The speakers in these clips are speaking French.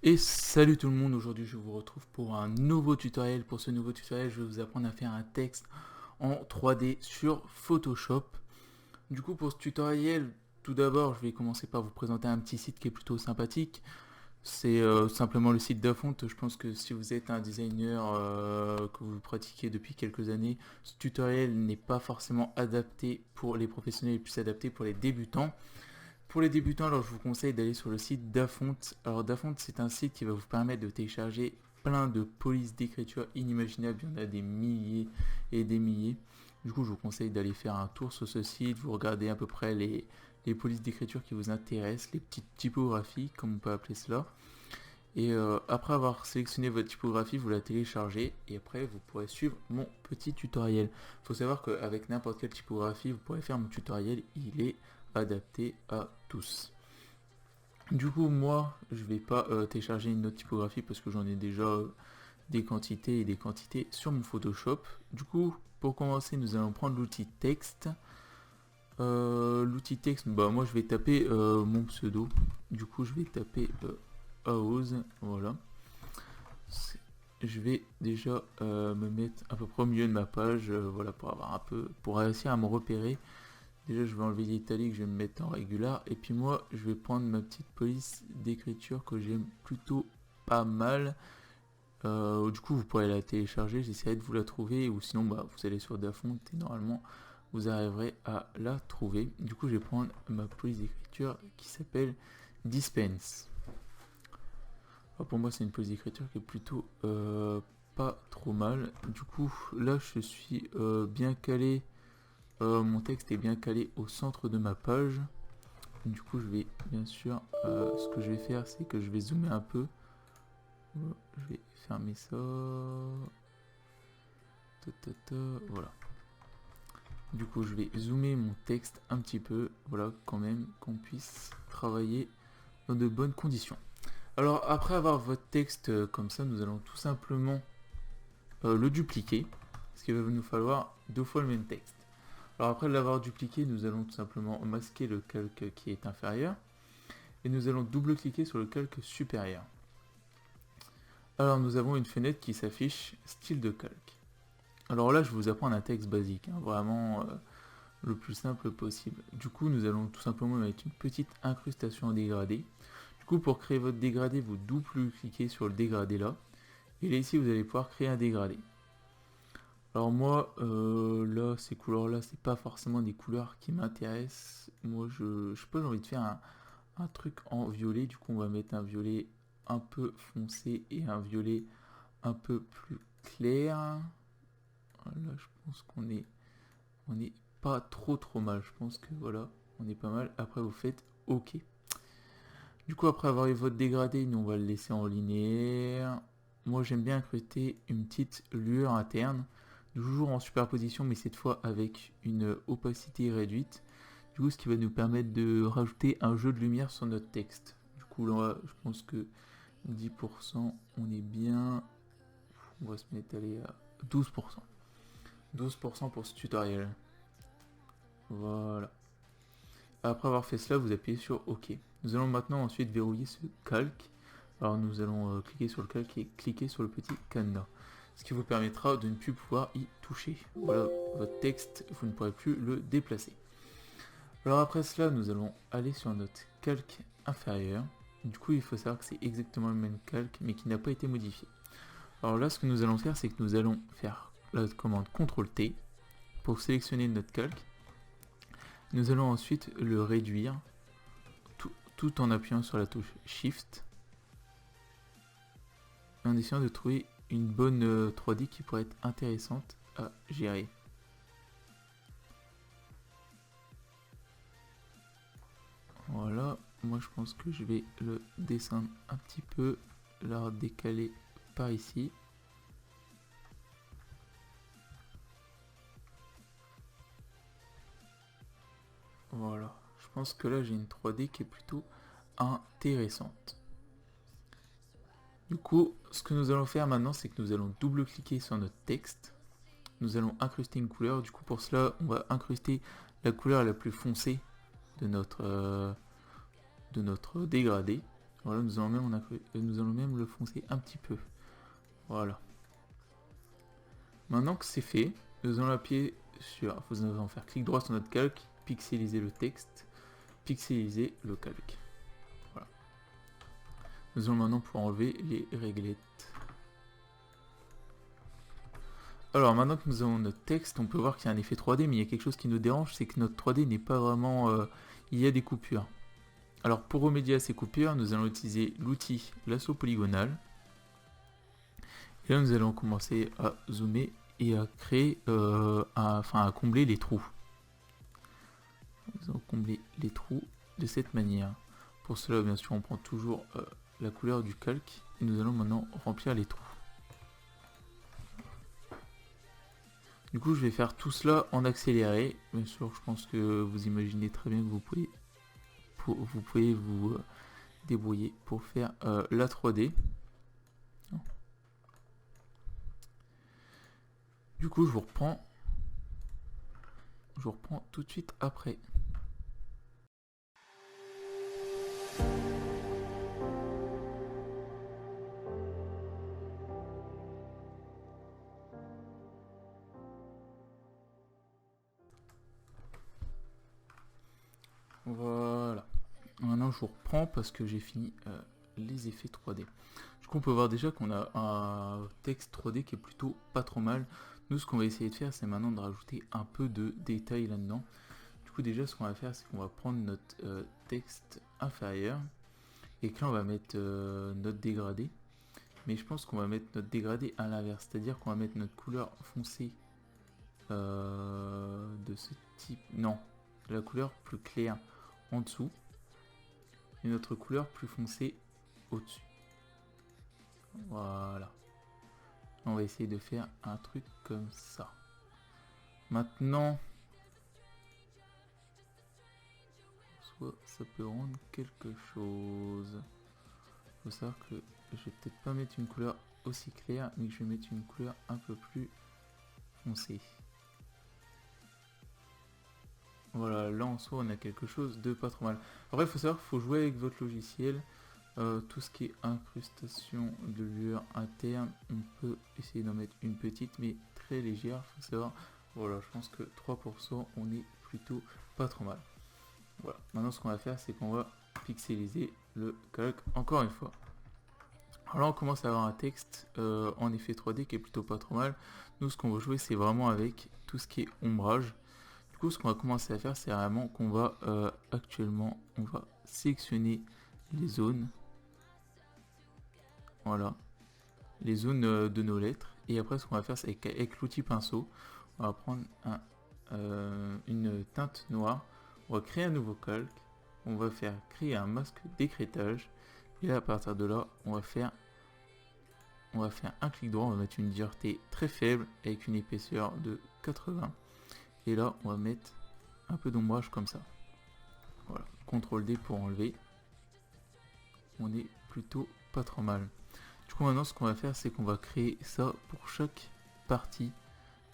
Et salut tout le monde, aujourd'hui je vous retrouve pour un nouveau tutoriel. Pour ce nouveau tutoriel, je vais vous apprendre à faire un texte en 3D sur Photoshop. Du coup, pour ce tutoriel, tout d'abord, je vais commencer par vous présenter un petit site qui est plutôt sympathique. C'est simplement le site d'Afont. Je pense que si vous êtes un designer que vous pratiquez depuis quelques années, ce tutoriel n'est pas forcément adapté pour les professionnels, il est plus adapté pour les débutants. Pour les débutants, alors je vous conseille d'aller sur le site Dafont. Alors Dafont, c'est un site qui va vous permettre de télécharger plein de polices d'écriture inimaginables. Il y en a des milliers et des milliers. Du coup, je vous conseille d'aller faire un tour sur ce site. Vous regardez à peu près les polices d'écriture qui vous intéressent, les petites typographies, comme on peut appeler cela. Et après avoir sélectionné votre typographie, vous la téléchargez et après vous pourrez suivre mon petit tutoriel. Il faut savoir qu'avec n'importe quelle typographie, vous pourrez faire mon tutoriel. Il est adapté à tous. Du coup, moi, je vais pas télécharger une autre typographie parce que j'en ai déjà des quantités et des quantités sur mon Photoshop. Du coup, pour commencer, nous allons prendre l'outil texte. L'outil texte, bah moi je vais taper mon pseudo. Du coup, je vais taper Aoz, voilà. Je vais déjà me mettre à peu près au milieu de ma page, voilà, pour avoir un peu, pour réussir à me repérer. Déjà, je vais enlever l'italique, je vais me mettre en régular. Et puis moi, je vais prendre ma petite police d'écriture que j'aime plutôt pas mal. Du coup, vous pourrez la télécharger, j'essaierai de vous la trouver. Ou sinon, bah, vous allez sur Dafont et normalement, vous arriverez à la trouver. Du coup, je vais prendre ma police d'écriture qui s'appelle Dispense. Alors, pour moi, c'est une police d'écriture qui est plutôt pas trop mal. Du coup, là, je suis bien calé. Mon texte est bien calé au centre de ma page. Du coup, je vais bien sûr, ce que je vais faire, c'est que je vais zoomer un peu. Je vais fermer ça. Voilà. Du coup, je vais zoomer mon texte un petit peu. Voilà, quand même, qu'on puisse travailler dans de bonnes conditions. Alors, après avoir votre texte comme ça, nous allons tout simplement le dupliquer. Parce qu'il va nous falloir 2 fois le même texte. Alors après l'avoir dupliqué, nous allons tout simplement masquer le calque qui est inférieur et nous allons double-cliquer sur le calque supérieur. Alors nous avons une fenêtre qui s'affiche style de calque. Alors là je vais vous apprendre un texte basique, hein, vraiment le plus simple possible. Du coup nous allons tout simplement mettre une petite incrustation en dégradé. Du coup pour créer votre dégradé, vous double-cliquez sur le dégradé là. Et là ici vous allez pouvoir créer un dégradé. Alors moi, là, ces couleurs-là, c'est pas forcément des couleurs qui m'intéressent. Moi, je sais pas, j'ai envie de faire un truc en violet. Du coup, on va mettre un violet un peu foncé et un violet un peu plus clair. Là, je pense on est pas trop mal. Je pense que voilà, on est pas mal. Après, vous faites OK. Du coup, après avoir eu votre dégradé, nous, on va le laisser en linéaire. Moi, j'aime bien incruster une petite lueur interne, toujours en superposition, mais cette fois avec une opacité réduite. Du coup, ce qui va nous permettre de rajouter un jeu de lumière sur notre texte. Du coup, là, je pense que 10%, on est bien. On va se mettre à aller à 12%. 12% pour ce tutoriel. Voilà. Après avoir fait cela, vous appuyez sur OK. Nous allons maintenant ensuite verrouiller ce calque. Alors nous allons cliquer sur le calque et cliquer sur le petit cadenas. Ce qui vous permettra de ne plus pouvoir y toucher. Voilà, votre texte, vous ne pourrez plus le déplacer. Alors après cela, nous allons aller sur notre calque inférieur. Du coup, il faut savoir que c'est exactement le même calque, mais qui n'a pas été modifié. Alors là, ce que nous allons faire, c'est que nous allons faire la commande CTRL-T pour sélectionner notre calque. Nous allons ensuite le réduire tout en appuyant sur la touche Shift et en essayant de trouver une bonne 3D qui pourrait être intéressante à gérer. Voilà, moi je pense que je vais le descendre un petit peu, la décaler par ici. Voilà, je pense que là j'ai une 3D qui est plutôt intéressante. Du coup, ce que nous allons faire maintenant, c'est que nous allons double-cliquer sur notre texte. Nous allons incruster une couleur. Du coup, pour cela, on va incruster la couleur la plus foncée de notre dégradé. Voilà, nous allons même le foncer un petit peu. Voilà. Maintenant que c'est fait, nous allons appuyer sur, vous allez en faire clic droit sur notre calque, pixeliser le texte, pixeliser le calque. Voilà. Nous allons maintenant pouvoir enlever les réglettes. Alors maintenant que nous avons notre texte, on peut voir qu'il y a un effet 3D, mais il y a quelque chose qui nous dérange, c'est que notre 3D n'est pas vraiment... il y a des coupures. Alors pour remédier à ces coupures, nous allons utiliser l'outil lasso polygonal. Et là nous allons commencer à zoomer et à créer, à combler les trous. Nous allons combler les trous de cette manière. Pour cela, bien sûr, on prend toujours la couleur du calque et nous allons maintenant remplir les trous. Du coup, je vais faire tout cela en accéléré. Bien sûr, je pense que vous imaginez très bien que vous pouvez vous débrouiller pour faire la 3D. Du coup, je vous reprends tout de suite après. Voilà. Maintenant, je vous reprends parce que j'ai fini les effets 3D. Du coup, on peut voir déjà qu'on a un texte 3D qui est plutôt pas trop mal. Nous, ce qu'on va essayer de faire, c'est maintenant de rajouter un peu de détails là-dedans. Du coup, déjà, ce qu'on va faire, c'est qu'on va prendre notre texte inférieur et que là, on va mettre notre dégradé. Mais je pense qu'on va mettre notre dégradé à l'inverse, c'est-à-dire qu'on va mettre notre couleur foncée de ce type. Non, la couleur plus claire en dessous et notre couleur plus foncée au-dessus. Voilà. On va essayer de faire un truc comme ça. Maintenant, soit ça peut rendre quelque chose. Faut savoir que je vais peut-être pas mettre une couleur aussi claire, mais que je vais mettre une couleur un peu plus foncée. Voilà, là en soi on a quelque chose de pas trop mal. Après il faut savoir qu'il faut jouer avec votre logiciel. Tout ce qui est incrustation de lueur interne, on peut essayer d'en mettre une petite mais très légère, faut savoir. Voilà, je pense que 3% on est plutôt pas trop mal. Voilà, maintenant ce qu'on va faire c'est qu'on va pixeliser le calque encore une fois. Alors là on commence à avoir un texte en effet 3D qui est plutôt pas trop mal. Nous ce qu'on va jouer c'est vraiment avec tout ce qui est ombrage. Du coup ce qu'on va commencer à faire c'est vraiment qu'on va actuellement on va sélectionner les zones. Voilà, les zones de nos lettres. Et après ce qu'on va faire c'est avec l'outil pinceau, on va prendre une teinte noire, on va créer un nouveau calque, on va faire créer un masque d'écrêtage. Et là à partir de là on va faire un clic droit, on va mettre une dureté très faible avec une épaisseur de 80. Et là on va mettre un peu d'ombrage comme ça. Voilà, CTRL D pour enlever. On est plutôt pas trop mal. Du coup maintenant ce qu'on va faire c'est qu'on va créer ça pour chaque partie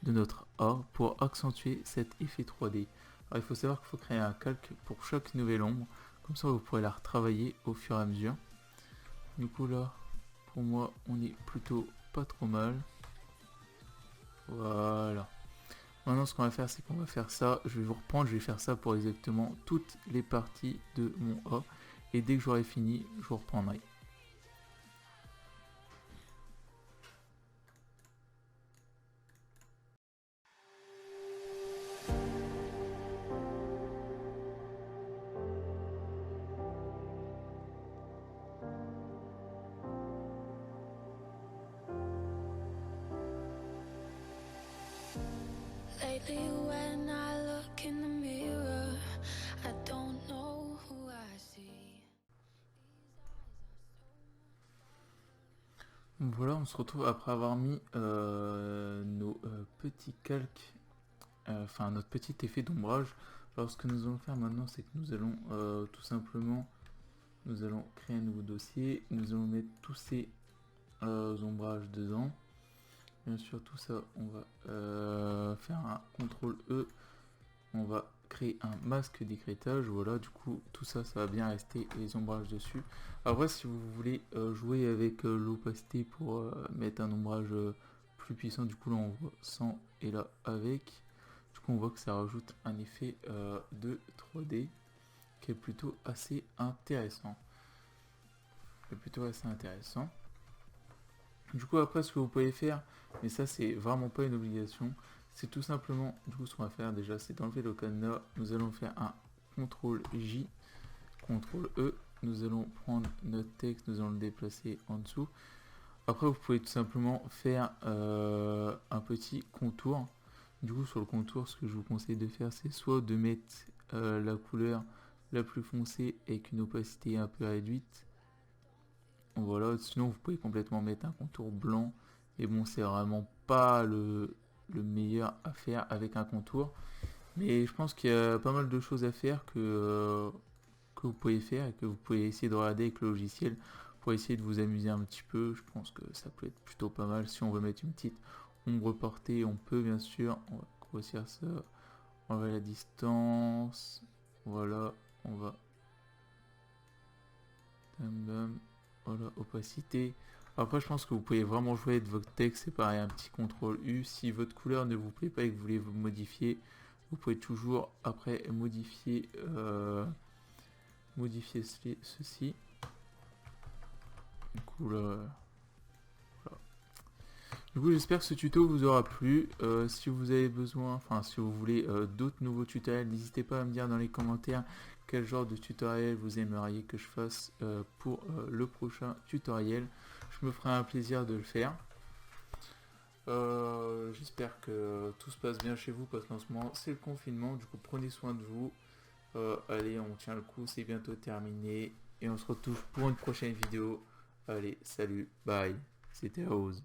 de notre A pour accentuer cet effet 3D. Alors il faut savoir qu'il faut créer un calque pour chaque nouvelle ombre, comme ça vous pourrez la retravailler au fur et à mesure. Du coup là pour moi on est plutôt pas trop mal. Voilà. Maintenant ce qu'on va faire c'est qu'on va faire ça, je vais vous reprendre, je vais faire ça pour exactement toutes les parties de mon A et dès que j'aurai fini je vous reprendrai. Lately when I look in the mirror, I don't know who I see. Voilà, on se retrouve après avoir mis nos petits calques, enfin notre petit effet d'ombrage. Alors ce que nous allons faire maintenant, c'est que nous allons tout simplement, nous allons créer un nouveau dossier, nous allons mettre tous ces ombrages dedans. Bien sûr tout ça, on va faire un CTRL E, on va créer un masque d'écrêtage. Voilà, du coup tout ça, ça va bien rester les ombrages dessus. Après, si vous voulez jouer avec l'opacité pour mettre un ombrage plus puissant, du coup là on voit sans et là avec. Du coup on voit que ça rajoute un effet de 3D qui est plutôt assez intéressant. Du coup après ce que vous pouvez faire, mais ça c'est vraiment pas une obligation, c'est tout simplement, du coup ce qu'on va faire déjà c'est d'enlever le cadenas, nous allons faire un CTRL J, CTRL E, nous allons prendre notre texte, nous allons le déplacer en dessous. Après vous pouvez tout simplement faire un petit contour. Du coup sur le contour ce que je vous conseille de faire c'est soit de mettre la couleur la plus foncée avec une opacité un peu réduite. Voilà, sinon vous pouvez complètement mettre un contour blanc. Et bon c'est vraiment pas le meilleur à faire avec un contour. Mais je pense qu'il y a pas mal de choses à faire que vous pouvez faire et que vous pouvez essayer de regarder avec le logiciel pour essayer de vous amuser un petit peu. Je pense que ça peut être plutôt pas mal. Si on veut mettre une petite ombre portée, on peut bien sûr. On va grossir ça. On va la distance. Voilà, on va. Voilà, opacité. Après, je pense que vous pouvez vraiment jouer avec votre texte. C'est pareil, un petit CTRL U. Si votre couleur ne vous plaît pas et que vous voulez vous modifier, vous pouvez toujours après modifier ceci. Du coup là, voilà. Du coup j'espère que ce tuto vous aura plu. Si vous avez besoin, enfin si vous voulez d'autres nouveaux tutoriels, n'hésitez pas à me dire dans les commentaires quel genre de tutoriel vous aimeriez que je fasse pour le prochain tutoriel. Je me ferai un plaisir de le faire. J'espère que tout se passe bien chez vous parce qu'en ce moment c'est le confinement. Du coup prenez soin de vous. Allez, on tient le coup, c'est bientôt terminé. Et on se retrouve pour une prochaine vidéo. Allez, salut, bye. C'était Rose.